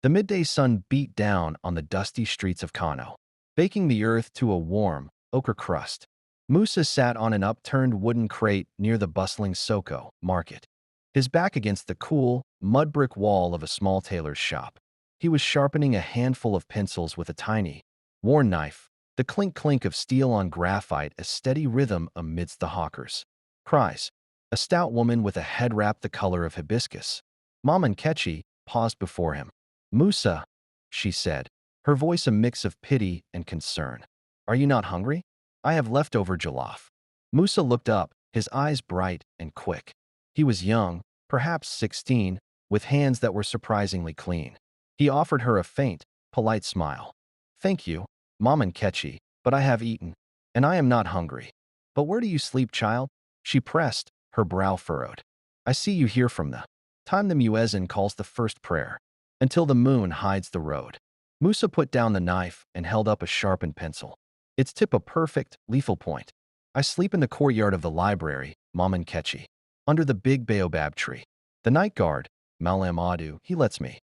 The midday sun beat down on the dusty streets of Kano, baking the earth to a warm, ochre crust. Musa sat on an upturned wooden crate near the bustling Soko market, his back against the cool, mud-brick wall of a small tailor's shop. He was sharpening a handful of pencils with a tiny, worn knife, the clink-clink of steel on graphite a steady rhythm amidst the hawkers' cries. A stout woman with a head wrap the color of hibiscus, Mama Nkechi, paused before him. "Musa," she said, her voice a mix of pity and concern. "Are you not hungry? I have leftover jollof." Musa looked up, his eyes bright and quick. He was young, perhaps 16, with hands that were surprisingly clean. He offered her a faint, polite smile. "Thank you, Mama Nkechi, but I have eaten, and I am not hungry." "But where do you sleep, child?" she pressed, her brow furrowed. "I see you here from the time the muezzin calls the first prayer, until the moon hides the road." Musa put down the knife and held up a sharpened pencil, its tip a perfect, lethal point. "I sleep in the courtyard of the library, Mama Nkechi, under the big baobab tree. The night guard, Malam Adu, he lets me."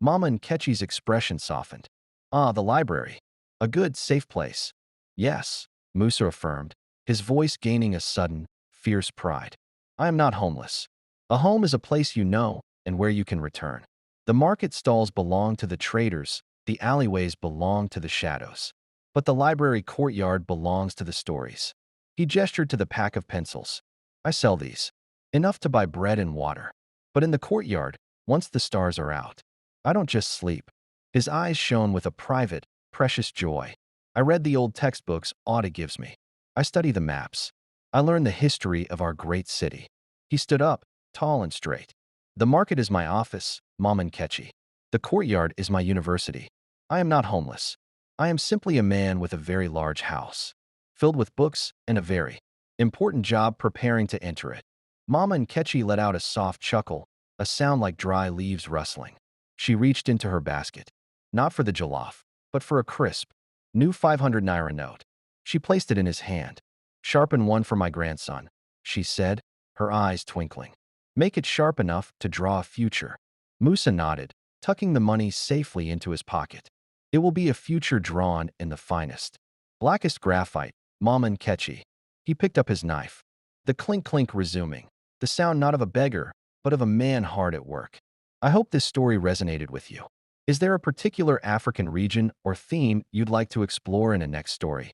Mama Nkechi's expression softened. "Ah, the library. A good, safe place." "Yes," Musa affirmed, his voice gaining a sudden, fierce pride. "I am not homeless. A home is a place you know and where you can return. The market stalls belong to the traders, the alleyways belong to the shadows. But the library courtyard belongs to the stories." He gestured to the pack of pencils. "I sell these. Enough to buy bread and water. But in the courtyard, once the stars are out, I don't just sleep." His eyes shone with a private, precious joy. "I read the old textbooks Auda gives me. I study the maps. I learn the history of our great city." He stood up, tall and straight. "The market is my office, Mama Nkechi. The courtyard is my university. I am not homeless. I am simply a man with a very large house, filled with books and a very important job preparing to enter it." Mama Nkechi let out a soft chuckle, a sound like dry leaves rustling. She reached into her basket, not for the jollof, but for a crisp, new 500 naira note. She placed it in his hand. "Sharpen one for my grandson," she said, her eyes twinkling. "Make it sharp enough to draw a future." Musa nodded, tucking the money safely into his pocket. "It will be a future drawn in the finest, blackest graphite, Mama Nkechi." He picked up his knife, the clink-clink resuming, the sound not of a beggar, but of a man hard at work. "I hope this story resonated with you. Is there a particular African region or theme you'd like to explore in a next story?"